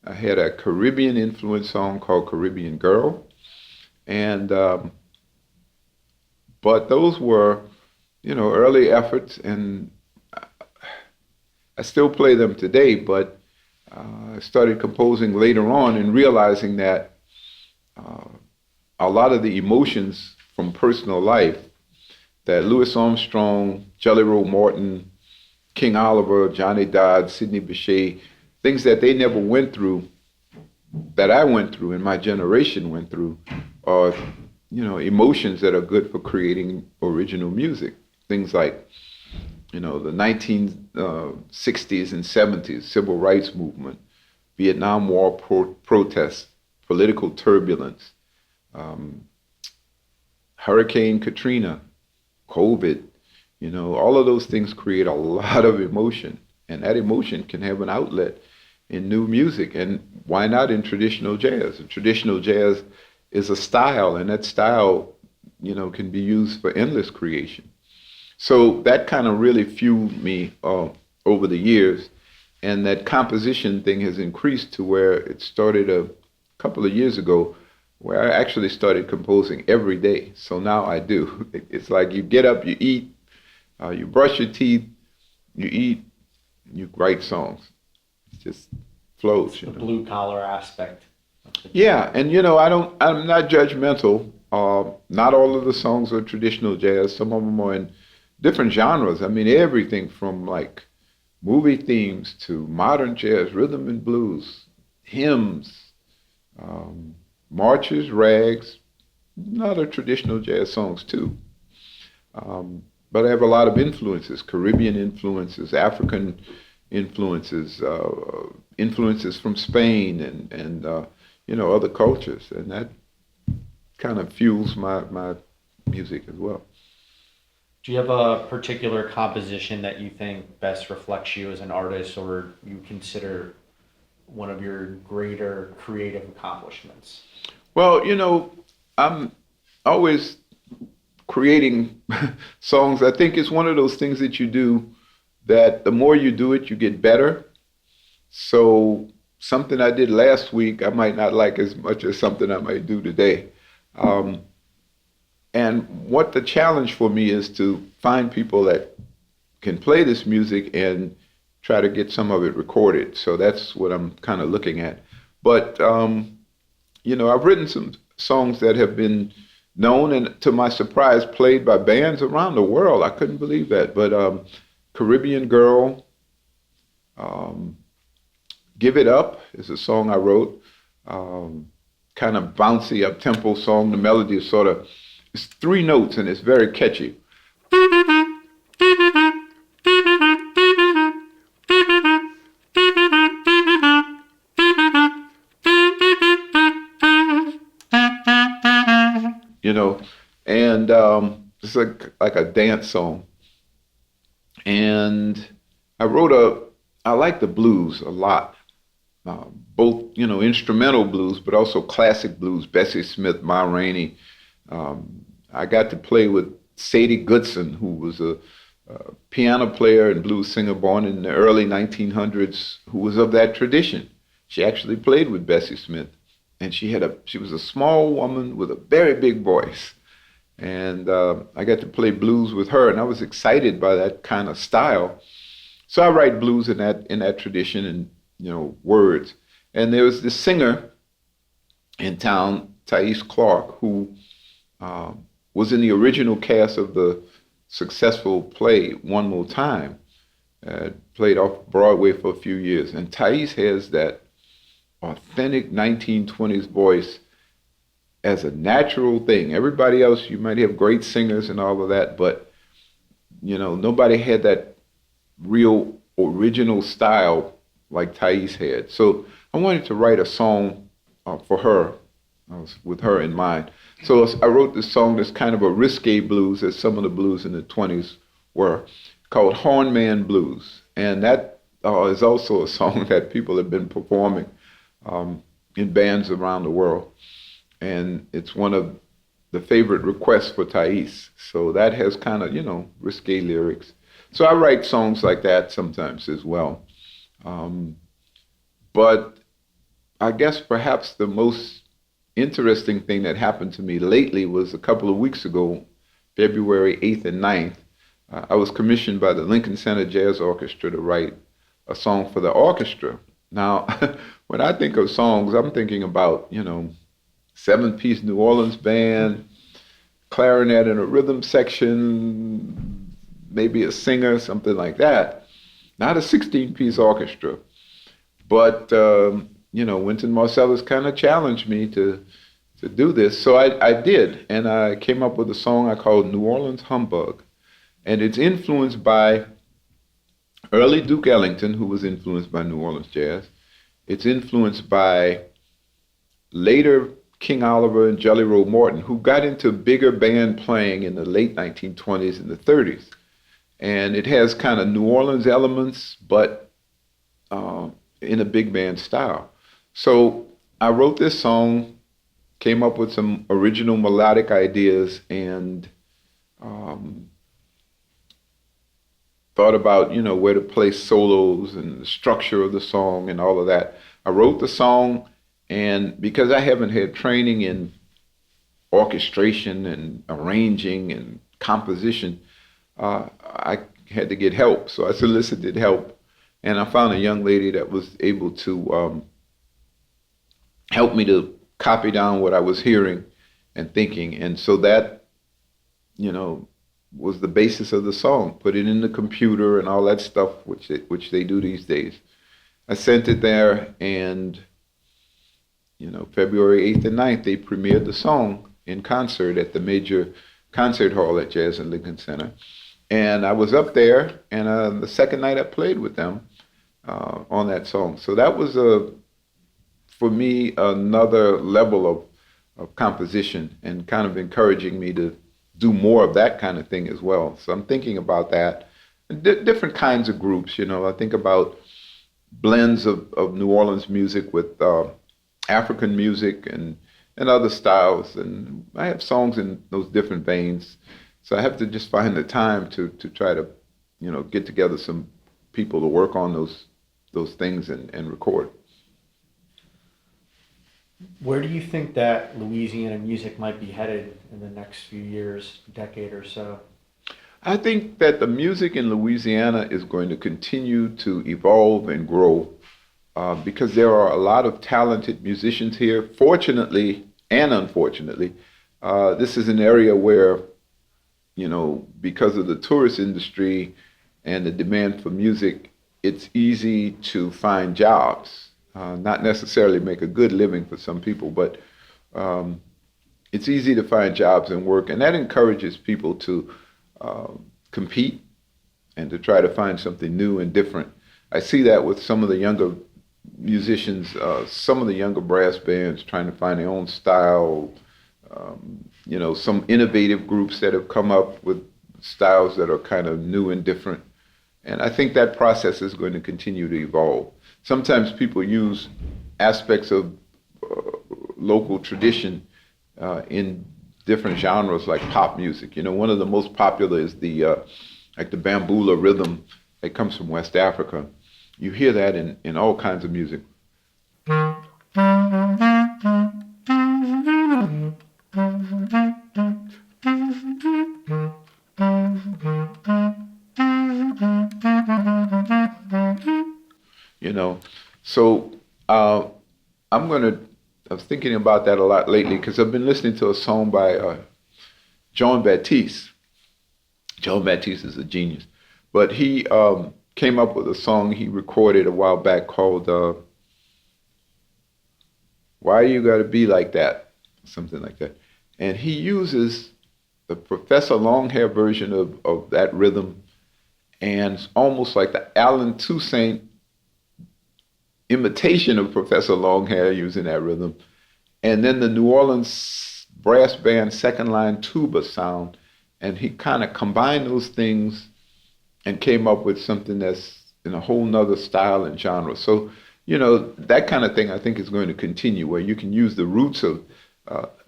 I had a Caribbean influenced song called Caribbean Girl. And, but those were, early efforts, and I still play them today, but I started composing later on and realizing that a lot of the emotions from personal life that Louis Armstrong, Jelly Roll Morton, King Oliver, Johnny Dodd, Sidney Bechet, things that they never went through, that I went through and my generation went through, are, emotions that are good for creating original music. Things like, the 1960s and 70s civil rights movement, Vietnam War protests, political turbulence, Hurricane Katrina, COVID, all of those things create a lot of emotion. And that emotion can have an outlet in new music. And why not in traditional jazz? And traditional jazz is a style, and that style, can be used for endless creation. So that kind of really fueled me over the years. And that composition thing has increased to where it started a couple of years ago, where I actually started composing every day. So now I do. It's like you get up, you eat, you brush your teeth, you eat, you write songs. It just flows. It's the blue collar aspect. Yeah, and I'm not judgmental. Not all of the songs are traditional jazz. Some of them are in different genres. I mean, everything from like movie themes to modern jazz, rhythm and blues, hymns, marches, rags, other traditional jazz songs too. But I have a lot of influences, Caribbean influences, African influences, influences from Spain and other cultures. And that kind of fuels my music as well. Do you have a particular composition that you think best reflects you as an artist, or you consider one of your greater creative accomplishments? Well, I'm always creating songs. I think it's one of those things that you do that the more you do it, you get better. So something I did last week, I might not like as much as something I might do today. And what the challenge for me is to find people that can play this music and try to get some of it recorded. So that's what I'm kind of looking at. But, I've written some songs that have been known and, to my surprise, played by bands around the world. I couldn't believe that. But Caribbean Girl, Give It Up is a song I wrote. Kind of bouncy, up-tempo song. The melody is it's 3 notes and it's very catchy. And it's like a dance song. And I like the blues a lot. Both, instrumental blues, but also classic blues, Bessie Smith, Ma Rainey. I got to play with Sadie Goodson, who was a piano player and blues singer born in the early 1900s, who was of that tradition. She actually played with Bessie Smith, and she was a small woman with a very big voice. And I got to play blues with her, and I was excited by that kind of style. So I write blues in that tradition and words. And there was this singer in town, Thais Clarke, who was in the original cast of the successful play One More Time. Played off Broadway for a few years. And Thais has that authentic 1920s voice as a natural thing. Everybody else, you might have great singers and all of that, but nobody had that real original style like Thais had. So I wanted to write a song for her, with her in mind. So I wrote this song that's kind of a risque blues, as some of the blues in the 20s were, called Hornman Blues. And that is also a song that people have been performing in bands around the world. And it's one of the favorite requests for Thais. So that has kind of, risque lyrics. So I write songs like that sometimes as well. But I guess perhaps the most interesting thing that happened to me lately was a couple of weeks ago, February 8th and 9th. I was commissioned by the Lincoln Center Jazz Orchestra to write a song for the orchestra. Now, when I think of songs, I'm thinking about, 7-piece New Orleans band, clarinet and a rhythm section, maybe a singer, something like that. Not a 16-piece orchestra. But, Wynton Marsalis kind of challenged me to do this. So I did, and I came up with a song I called New Orleans Humbug. And it's influenced by early Duke Ellington, who was influenced by New Orleans jazz. It's influenced by later King Oliver and Jelly Roll Morton, who got into bigger band playing in the late 1920s and the 30s. And it has kind of New Orleans elements, but in a big band style. So I wrote this song, came up with some original melodic ideas, and thought about, where to place solos and the structure of the song and all of that. I wrote the song, and because I haven't had training in orchestration and arranging and composition, I had to get help. So I solicited help, and I found a young lady that was able to help me to copy down what I was hearing and thinking. And so that, was the basis of the song. Put it in the computer and all that stuff, which they do these days. I sent it there, and February 8th and 9th, they premiered the song in concert at the major concert hall at Jazz and Lincoln Center. And I was up there, and the second night I played with them on that song. So that was, for me, another level of composition, and kind of encouraging me to do more of that kind of thing as well. So I'm thinking about that. Different kinds of groups, I think about blends of New Orleans music with African music and other styles. And I have songs in those different veins. So I have to just find the time to try to, get together some people to work on those things and record. Where do you think that Louisiana music might be headed in the next few years, decade or so? I think that the music in Louisiana is going to continue to evolve and grow because there are a lot of talented musicians here. Fortunately and unfortunately, this is an area where, because of the tourist industry and the demand for music, it's easy to find jobs. Not necessarily make a good living for some people, but it's easy to find jobs and work, and that encourages people to compete and to try to find something new and different. I see that with some of the younger musicians, some of the younger brass bands trying to find their own style, some innovative groups that have come up with styles that are kind of new and different. And I think that process is going to continue to evolve. Sometimes people use aspects of local tradition in different genres, like pop music. One of the most popular is the bambula rhythm that comes from West Africa. You hear that in all kinds of music. So I was thinking about that a lot lately because I've been listening to a song by John Baptiste. John Baptiste is a genius, but he came up with a song he recorded a while back called "Why You Gotta Be Like That," something like that. And he uses the Professor Longhair version of that rhythm, and it's almost like the Alan Toussaint imitation of Professor Longhair using that rhythm. And then the New Orleans brass band second line tuba sound. And he kind of combined those things and came up with something that's in a whole nother style and genre. So, that kind of thing I think is going to continue, where you can use the roots of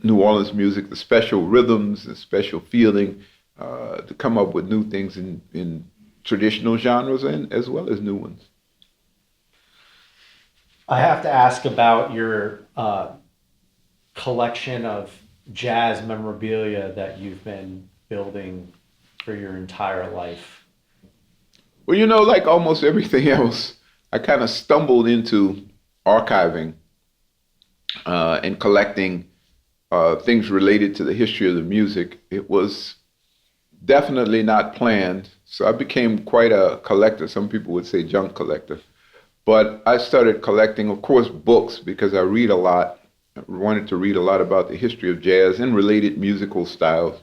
New Orleans music, the special rhythms, the special feeling, to come up with new things in traditional genres and as well as new ones. I have to ask about your collection of jazz memorabilia that you've been building for your entire life. Well, like almost everything else, I kind of stumbled into archiving and collecting things related to the history of the music. It was definitely not planned, so I became quite a collector. Some people would say junk collector. But I started collecting, of course, books because I read a lot. I wanted to read a lot about the history of jazz and related musical styles.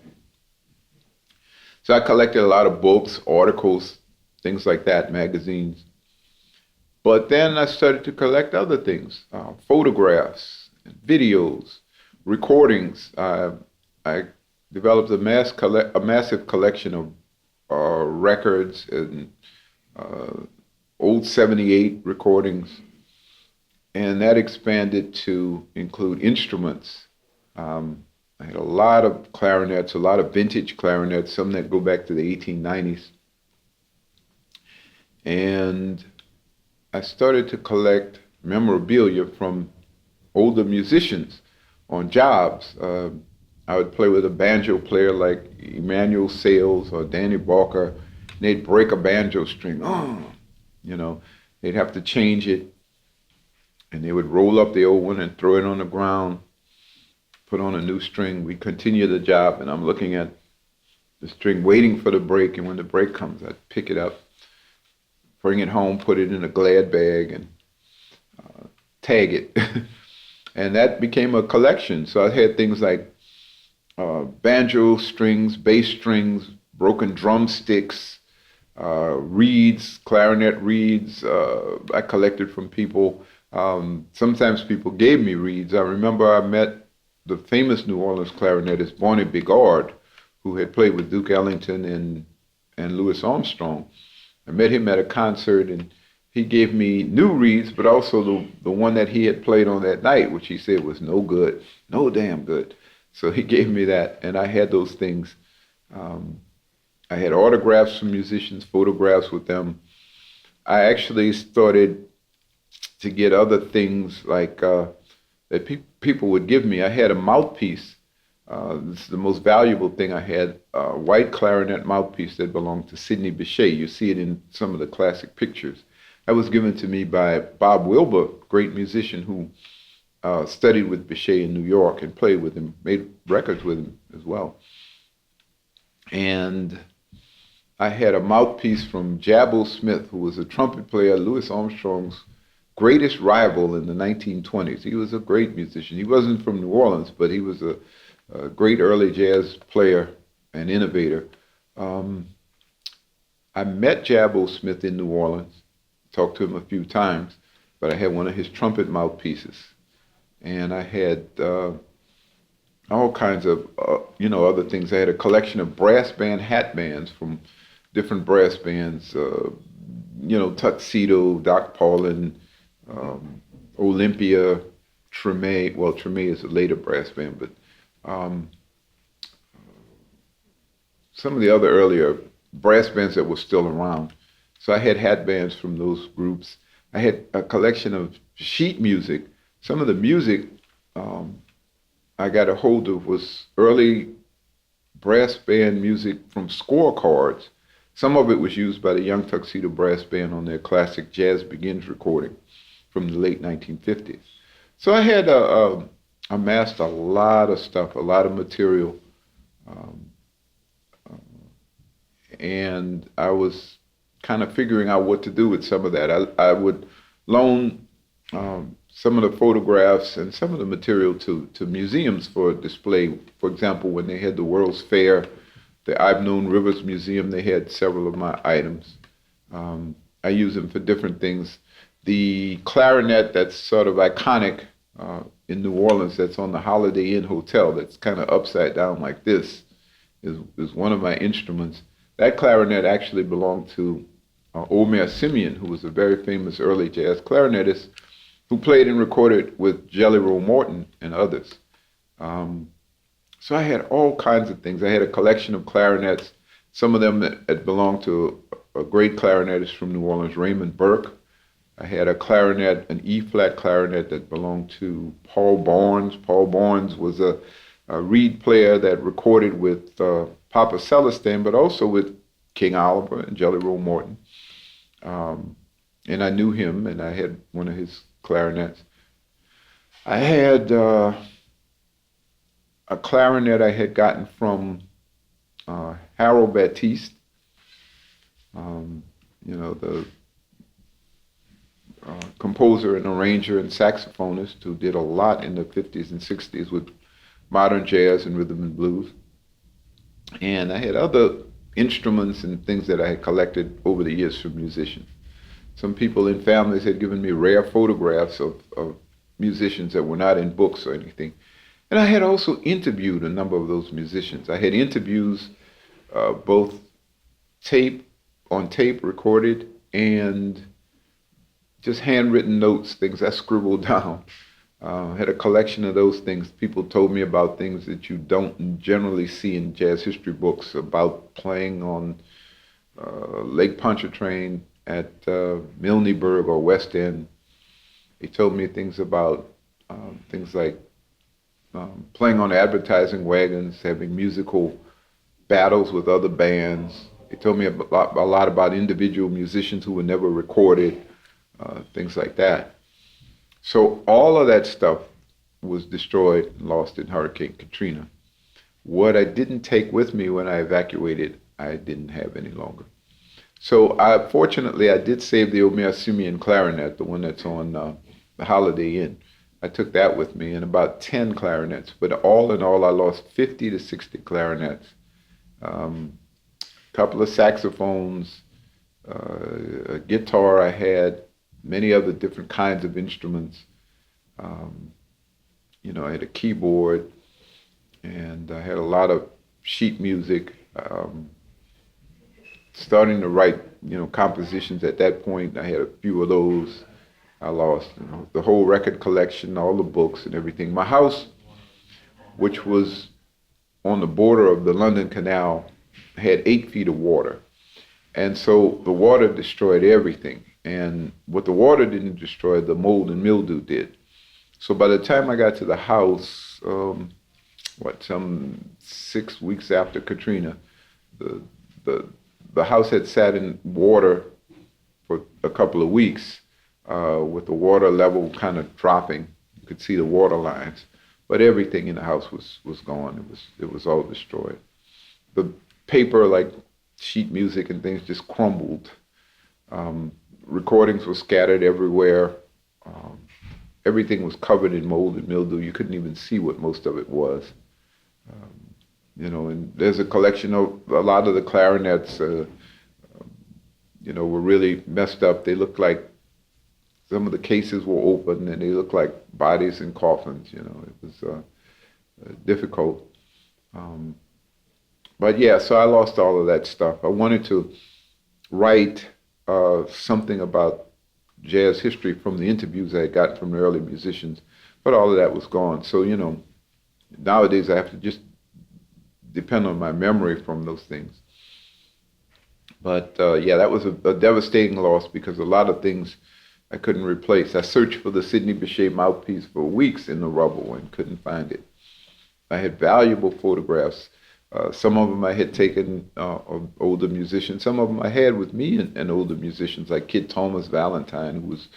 So I collected a lot of books, articles, things like that, magazines. But then I started to collect other things, photographs, videos, recordings. I developed a massive collection of records and old 78 recordings, and that expanded to include instruments. I had a lot of clarinets, a lot of vintage clarinets, some that go back to the 1890s. And I started to collect memorabilia from older musicians on jobs. I would play with a banjo player like Emmanuel Sales or Danny Barker, and they'd break a banjo string. They'd have to change it, and they would roll up the old one and throw it on the ground, put on a new string. We continue the job, and I'm looking at the string, waiting for the break, and when the break comes, I'd pick it up, bring it home, put it in a Glad bag, and tag it. And that became a collection. So I had things like banjo strings, bass strings, broken drumsticks, reeds, clarinet reeds. I collected from people. Sometimes people gave me reeds. I remember I met the famous New Orleans clarinetist Barney Bigard, who had played with Duke Ellington and Louis Armstrong. I met him at a concert, and he gave me new reeds, but also the one that he had played on that night, which he said was no good, no damn good. So he gave me that, and I had those things. I had autographs from musicians, photographs with them. I actually started to get other things like that people would give me. I had a mouthpiece. This is the most valuable thing I had, a white clarinet mouthpiece that belonged to Sidney Bechet. You see it in some of the classic pictures. That was given to me by Bob Wilber, great musician who studied with Bechet in New York and played with him, made records with him as well. And I had a mouthpiece from Jabbo Smith, who was a trumpet player, Louis Armstrong's greatest rival in the 1920s. He was a great musician. He wasn't from New Orleans, but he was a great early jazz player and innovator. I met Jabbo Smith in New Orleans, talked to him a few times, but I had one of his trumpet mouthpieces. And I had all kinds of, other things. I had a collection of brass band hat bands from different brass bands, Tuxedo, Doc Paulin, Olympia, Treme. Well, Treme is a later brass band, but some of the other earlier brass bands that were still around. So I had hat bands from those groups. I had a collection of sheet music. Some of the music I got a hold of was early brass band music from scorecards. Some of it was used by the Young Tuxedo Brass Band on their classic Jazz Begins recording from the late 1950s. So I had amassed a lot of stuff, a lot of material, and I was kind of figuring out what to do with some of that. I would loan some of the photographs and some of the material to museums for display. For example, when they had the World's Fair, the I've Known Rivers Museum, they had several of my items. I use them for different things. the clarinet that's sort of iconic in New Orleans, that's on the Holiday Inn Hotel, that's kind of upside down like this, is one of my instruments. That clarinet actually belonged to Omer Simeon, who was a very famous early jazz clarinetist who played and recorded with Jelly Roll Morton and others. So I had all kinds of things. I had a collection of clarinets, some of them that belonged to a great clarinetist from New Orleans, Raymond Burke. I had a clarinet, an E-flat clarinet that belonged to Paul Barnes. Paul Barnes was a reed player that recorded with Papa Celestin, but also with King Oliver and Jelly Roll Morton. And I knew him, and I had one of his clarinets. I had a clarinet I had gotten from Harold Baptiste, the composer and arranger and saxophonist who did a lot in the 50s and 60s with modern jazz and rhythm and blues. And I had other instruments and things that I had collected over the years from musicians. Some people in families had given me rare photographs of musicians that were not in books or anything. And I had also interviewed a number of those musicians. I had interviews both on tape recorded, and just handwritten notes, things I scribbled down. Had a collection of those things. People told me about things that you don't generally see in jazz history books, about playing on Lake Pontchartrain at Milneburg or West End. They told me things about things like playing on advertising wagons, having musical battles with other bands. They told me a lot about individual musicians who were never recorded, things like that. So all of that stuff was destroyed and lost in Hurricane Katrina. What I didn't take with me when I evacuated, I didn't have any longer. So fortunately, I did save the Omer Simeon clarinet, the one that's on the Holiday Inn. I took that with me, and about 10 clarinets. But all in all, I lost 50 to 60 clarinets, a couple of saxophones, a guitar I had, many other different kinds of instruments. I had a keyboard, and I had a lot of sheet music. Starting to write, compositions at that point. I had a few of those. I lost, the whole record collection, all the books and everything. My house, which was on the border of the London Canal, had 8 feet of water. And so the water destroyed everything. And what the water didn't destroy, the mold and mildew did. So by the time I got to the house, some 6 weeks after Katrina, the house had sat in water for a couple of weeks, with the water level kind of dropping. You could see the water lines, but everything in the house was gone. It was all destroyed. The paper, like sheet music and things, just crumbled. Recordings were scattered everywhere. Everything was covered in mold and mildew. You couldn't even see what most of it was. And there's a collection of a lot of the clarinets, were really messed up. They looked like some of the cases were open, and they looked like bodies in coffins. It was difficult. But yeah, so I lost all of that stuff. I wanted to write something about jazz history from the interviews I had gotten from the early musicians, but all of that was gone. So, nowadays I have to just depend on my memory from those things. But that was a devastating loss, because a lot of things I couldn't replace. I searched for the Sidney Bechet mouthpiece for weeks in the rubble and couldn't find it. I had valuable photographs. Some of them I had taken of older musicians. Some of them I had with me and older musicians, like Kid Thomas Valentine, who was,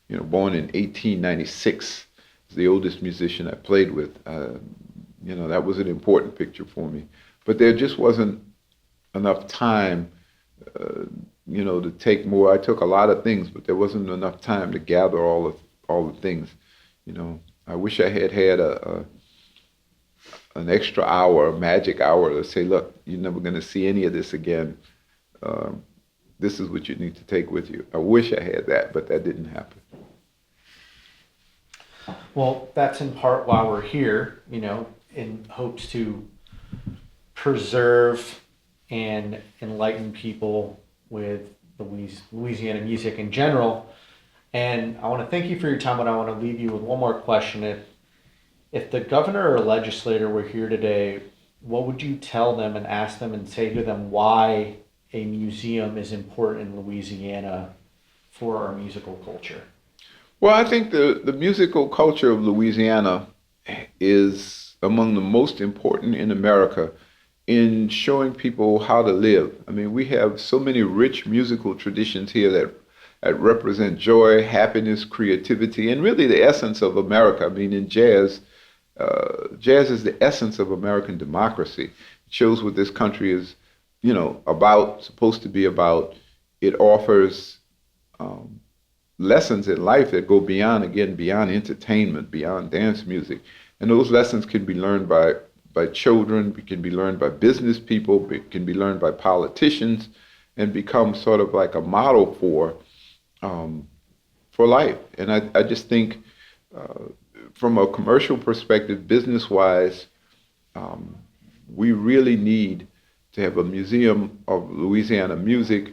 born in 1896. He's the oldest musician I played with. That was an important picture for me. But there just wasn't enough time, to take more. I took a lot of things, but there wasn't enough time to gather all the things. I wish I had an extra hour, a magic hour, to say, look, you're never going to see any of this again. this is what you need to take with you. I wish I had that, but that didn't happen. Well, that's in part why we're here, in hopes to preserve and enlighten people with Louisiana music in general. And I want to thank you for your time, but I want to leave you with one more question. If the governor or legislator were here today, what would you tell them and ask them and say to them why a museum is important in Louisiana for our musical culture? Well, I think the musical culture of Louisiana is among the most important in America in showing people how to live. I mean, we have so many rich musical traditions here that represent joy, happiness, creativity, and really the essence of America. I mean, in jazz, jazz is the essence of American democracy. It shows what this country is, supposed to be about. It offers lessons in life that go beyond entertainment, beyond dance music. And those lessons can be learned by children, it can be learned by business people, it can be learned by politicians, and become sort of like a model for life. And I just think from a commercial perspective, business-wise, we really need to have a museum of Louisiana music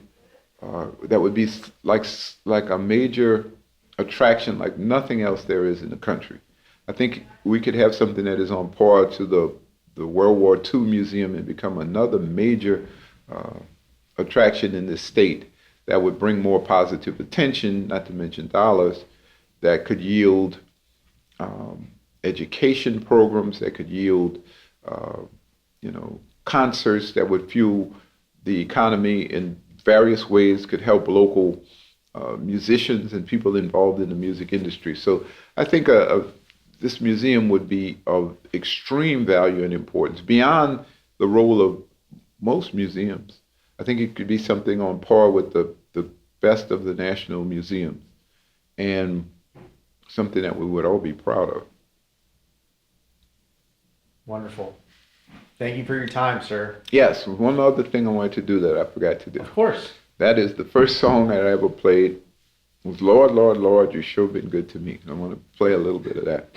that would be like a major attraction like nothing else there is in the country. I think we could have something that is on par to the World War II Museum and become another major attraction in this state that would bring more positive attention, not to mention dollars, that could yield education programs, that could yield concerts that would fuel the economy in various ways, could help local musicians and people involved in the music industry. So I think this museum would be of extreme value and importance beyond the role of most museums. I think it could be something on par with the best of the national museums and something that we would all be proud of. Wonderful. Thank you for your time, sir. Yes, one other thing I wanted to do that I forgot to do. Of course. That is the first song that I ever played was Lord, Lord, Lord, You Sure Been Good to Me. I want to play a little bit of that.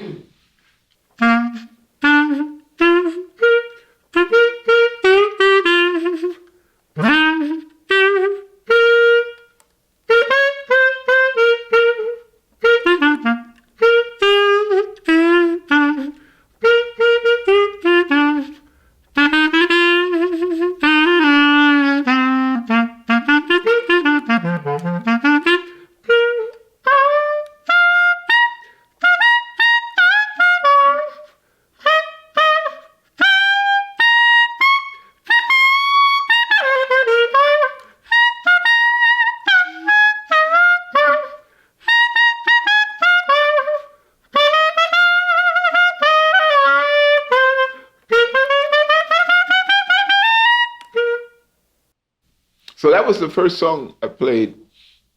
So that was the first song I played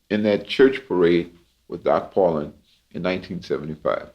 in that church parade with Doc Paulin in 1975.